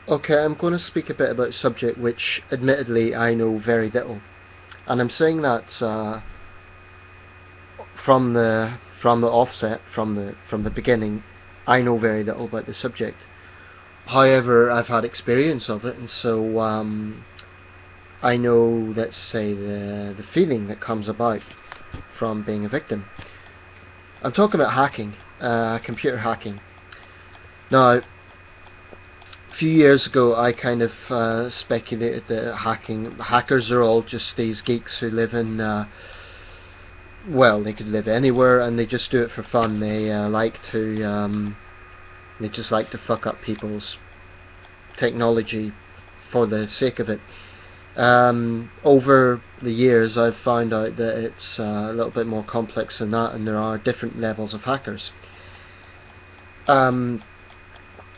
Okay, I'm going to speak a bit about a subject which, admittedly, I know very little, and I'm saying that from the offset, from the beginning. I know very little about the subject. However, I've had experience of it, and so I know, let's say, the feeling that comes about from being a victim. I'm talking about hacking, computer hacking. Now, a few years ago, I kind of speculated that hackers are all just these geeks who live in, well, they could live anywhere and they just do it for fun. They just like to fuck up people's technology for the sake of it. Over the years, I've found out that it's a little bit more complex than that, and there are different levels of hackers.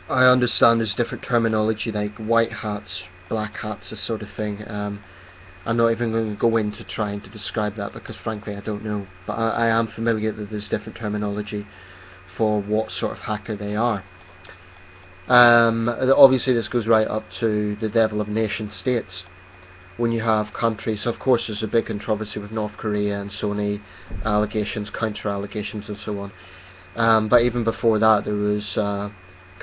I understand there's different terminology like white hats, black hats, this sort of thing. I'm not even going to go into trying to describe that because frankly I don't know, but I am familiar that there's different terminology for what sort of hacker they are. Obviously this goes right up to the level of nation states. When you have countries, of course there's a big controversy with North Korea and Sony allegations, counter allegations and so on. But even before that there was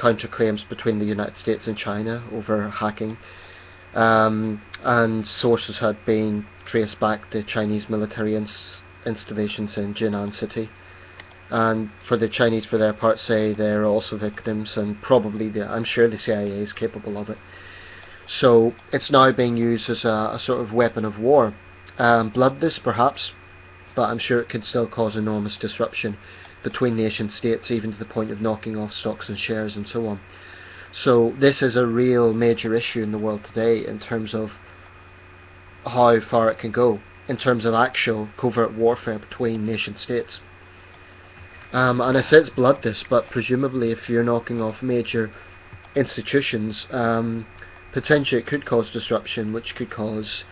counterclaims between the United States and China over hacking, and sources had been traced back to Chinese military installations in Jinan City. And for the Chinese, for their part, say they're also victims, and probably I'm sure the CIA is capable of it. So it's now being used as a sort of weapon of war, bloodless perhaps, but I'm sure it could still cause enormous disruption between nation states, even to the point of knocking off stocks and shares and so on. So this is a real major issue in the world today in terms of how far it can go, in terms of actual covert warfare between nation states. And I say it's bloodless, but presumably if you're knocking off major institutions, potentially it could cause disruption, which could cause,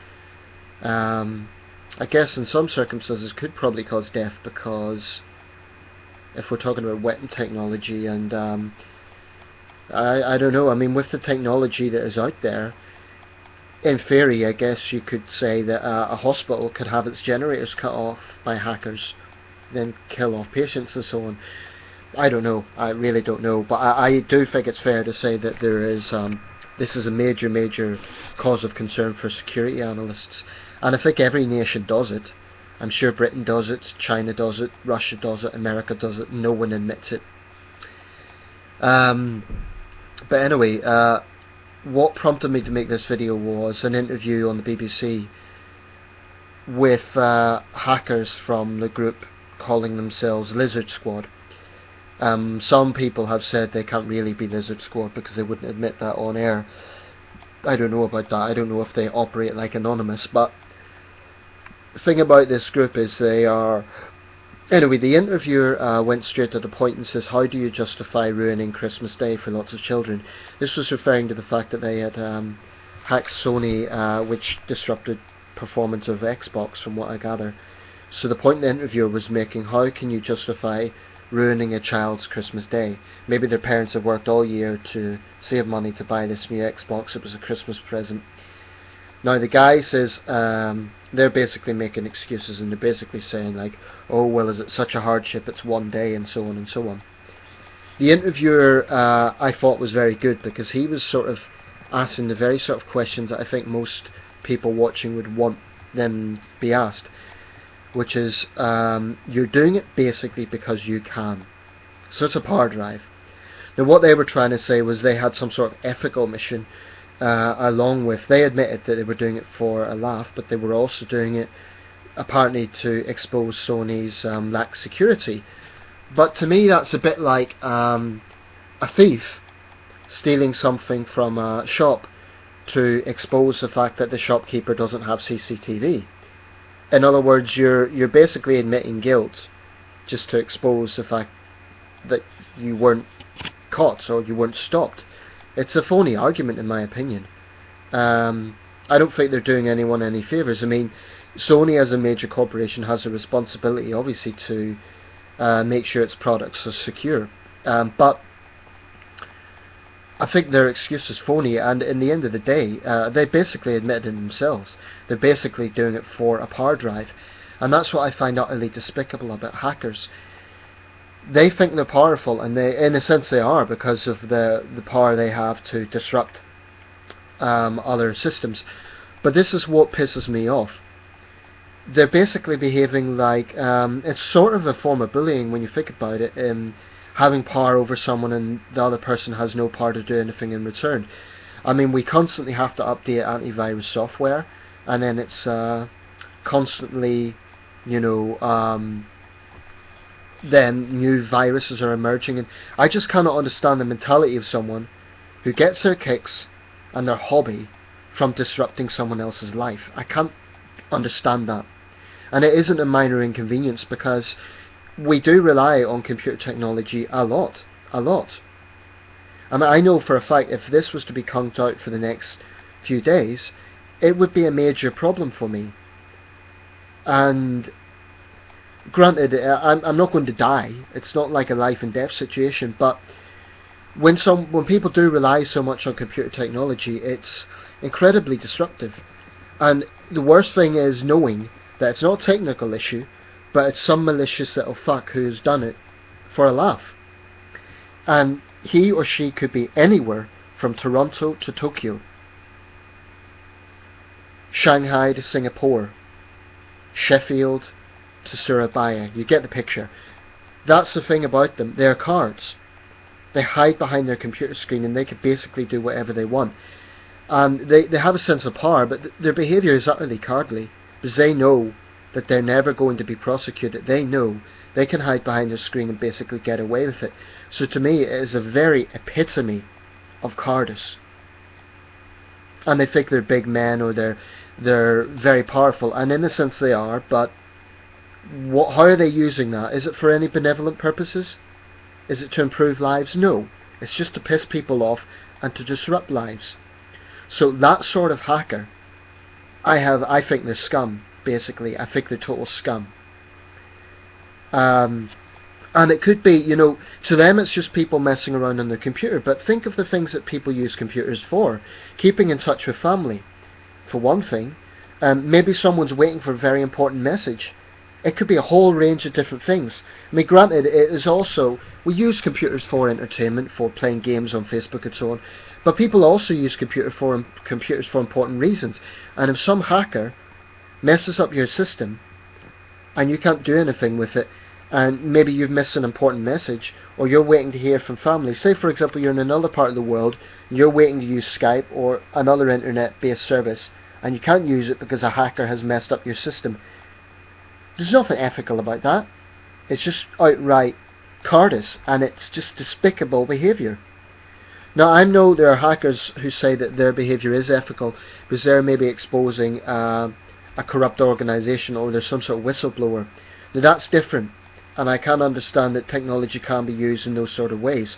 I guess in some circumstances could probably cause death, because if we're talking about weapon technology, and I don't know, I mean with the technology that is out there, in theory I guess you could say that a hospital could have its generators cut off by hackers, then kill off patients and so on. I don't know, I really don't know, but I do think it's fair to say that there is this is a major cause of concern for security analysts, and I think every nation does it. I'm sure Britain does it, China does it, Russia does it, America does it, no one admits it. But anyway, what prompted me to make this video was an interview on the BBC with hackers from the group calling themselves Lizard Squad. Some people have said they can't really be Lizard Squad because they wouldn't admit that on air. I don't know about that. I don't know if they operate like Anonymous, but the thing about this group is they are... Anyway, the interviewer went straight to the point and says, how do you justify ruining Christmas Day for lots of children? This was referring to the fact that they had hacked Sony, which disrupted performance of Xbox, from what I gather. So the point the interviewer was making, how can you justify ruining a child's Christmas Day? Maybe their parents have worked all year to save money to buy this new Xbox, it was a Christmas present. Now the guy says they're basically making excuses, and they're basically saying like, oh well, is it such a hardship, it's one day, and so on and so on. The interviewer I thought was very good, because he was sort of asking the very sort of questions that I think most people watching would want them be asked, which is you're doing it basically because you can. So it's a power drive. Now what they were trying to say was they had some sort of ethical mission, along with, they admitted that they were doing it for a laugh, but they were also doing it apparently to expose Sony's lax security. But to me that's a bit like a thief stealing something from a shop to expose the fact that the shopkeeper doesn't have CCTV. In other words, you're basically admitting guilt just to expose the fact that you weren't caught or you weren't stopped. It's a phony argument in my opinion. I don't think they're doing anyone any favours. I mean, Sony as a major corporation has a responsibility obviously to make sure its products are secure. But I think their excuse is phony, and in the end of the day, they basically admitted it themselves. They're basically doing it for a power drive. And that's what I find utterly despicable about hackers. They think they're powerful, and they, in a sense they are, because of the power they have to disrupt other systems. But this is what pisses me off. They're basically behaving like, it's sort of a form of bullying when you think about it, having power over someone and the other person has no power to do anything in return. I mean, we constantly have to update antivirus software, and then it's constantly, then new viruses are emerging, and I just cannot understand the mentality of someone who gets their kicks and their hobby from disrupting someone else's life. I can't understand that. And it isn't a minor inconvenience, because we do rely on computer technology a lot. I mean, I know for a fact if this was to be conked out for the next few days, it would be a major problem for me. And granted, I'm not going to die. It's not like a life and death situation, but when people do rely so much on computer technology, it's incredibly disruptive. And the worst thing is knowing that it's not a technical issue, but it's some malicious little fuck who's done it for a laugh. And he or she could be anywhere from Toronto to Tokyo, Shanghai to Singapore, Sheffield to Surabaya. You get the picture. That's the thing about them. They're cards. They hide behind their computer screen, and they can basically do whatever they want. They have a sense of power, but their behaviour is utterly cowardly, because they know that they're never going to be prosecuted. They know they can hide behind their screen and basically get away with it. So to me, it is a very epitome of cowardice. And they think they're big men, or they're very powerful, and in a sense they are, but how are they using that? Is it for any benevolent purposes? Is it to improve lives? No. It's just to piss people off and to disrupt lives. So that sort of hacker, I think they're scum, basically. I think they're total scum. And it could be, to them it's just people messing around on their computer, but think of the things that people use computers for. Keeping in touch with family, for one thing. Maybe someone's waiting for a very important message. It could be a whole range of different things. I mean, granted, it is also, we use computers for entertainment, for playing games on Facebook and so on, but people also use computers for important reasons. And if some hacker messes up your system and you can't do anything with it, and maybe you've missed an important message, or you're waiting to hear from family, say for example you're in another part of the world, and you're waiting to use Skype or another internet-based service, and you can't use it because a hacker has messed up your system. There's nothing ethical about that. It's just outright cowardice, and it's just despicable behaviour. Now, I know there are hackers who say that their behaviour is ethical because they're maybe exposing a corrupt organisation, or there's some sort of whistleblower. Now, that's different, and I can understand that technology can be used in those sort of ways.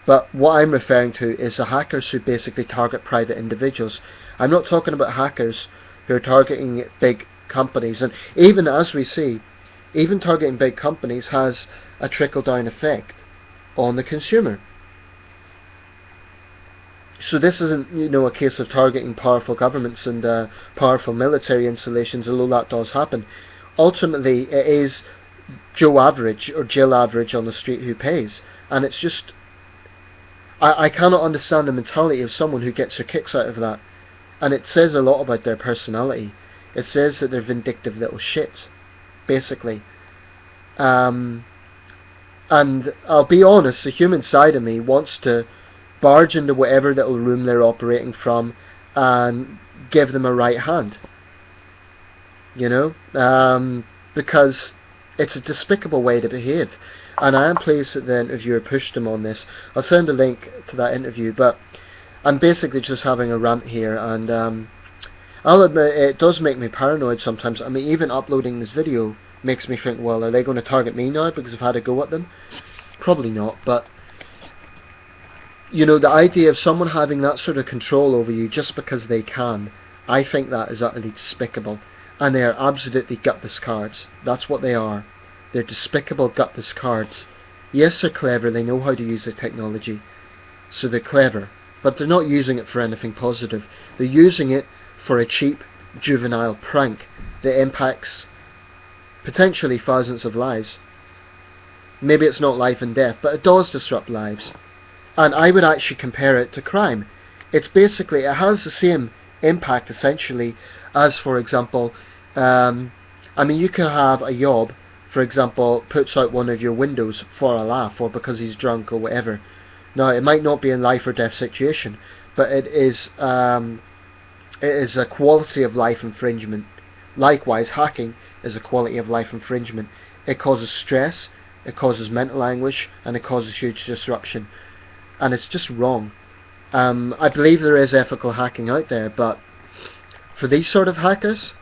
But what I'm referring to is the hackers who basically target private individuals. I'm not talking about hackers who are targeting big companies, and even as we see, even targeting big companies has a trickle-down effect on the consumer. So this isn't, a case of targeting powerful governments and powerful military installations, although that does happen. Ultimately, it is Joe Average or Jill Average on the street who pays, and it's just, I cannot understand the mentality of someone who gets their kicks out of that, and it says a lot about their personality. It says that they're vindictive little shits, basically. And I'll be honest, the human side of me wants to barge into whatever little room they're operating from and give them a right hand. Because it's a despicable way to behave. And I am pleased that the interviewer pushed him on this. I'll send a link to that interview, but I'm basically just having a rant here, and I'll admit it does make me paranoid sometimes. I mean, even uploading this video makes me think, well, are they going to target me now because I've had a go at them? Probably not, but the idea of someone having that sort of control over you just because they can, I think that is utterly despicable. And they are absolutely gutless cards. That's what they are. They're despicable, gutless cards. Yes, they're clever, they know how to use the technology, so they're clever, but they're not using it for anything positive. They're using it for a cheap, juvenile prank that impacts potentially thousands of lives. Maybe it's not life and death, but it does disrupt lives. And I would actually compare it to crime. It's basically, it has the same impact essentially as, for example, I mean, you can have a yob, for example, puts out one of your windows for a laugh or because he's drunk or whatever. Now, it might not be a life or death situation, but it is a quality of life infringement. Likewise, hacking is a quality of life infringement. It causes stress, it causes mental anguish, and it causes huge disruption. And it's just wrong. I believe there is ethical hacking out there, but for these sort of hackers,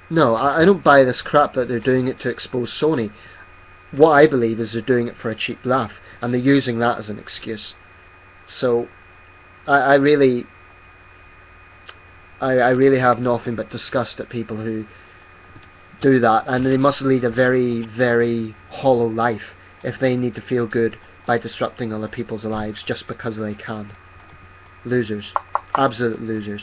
no, I don't buy this crap that they're doing it to expose Sony. What I believe is they're doing it for a cheap laugh, and they're using that as an excuse. So, I really have nothing but disgust at people who do that, and they must lead a very, very hollow life if they need to feel good by disrupting other people's lives just because they can. Losers. Absolute losers.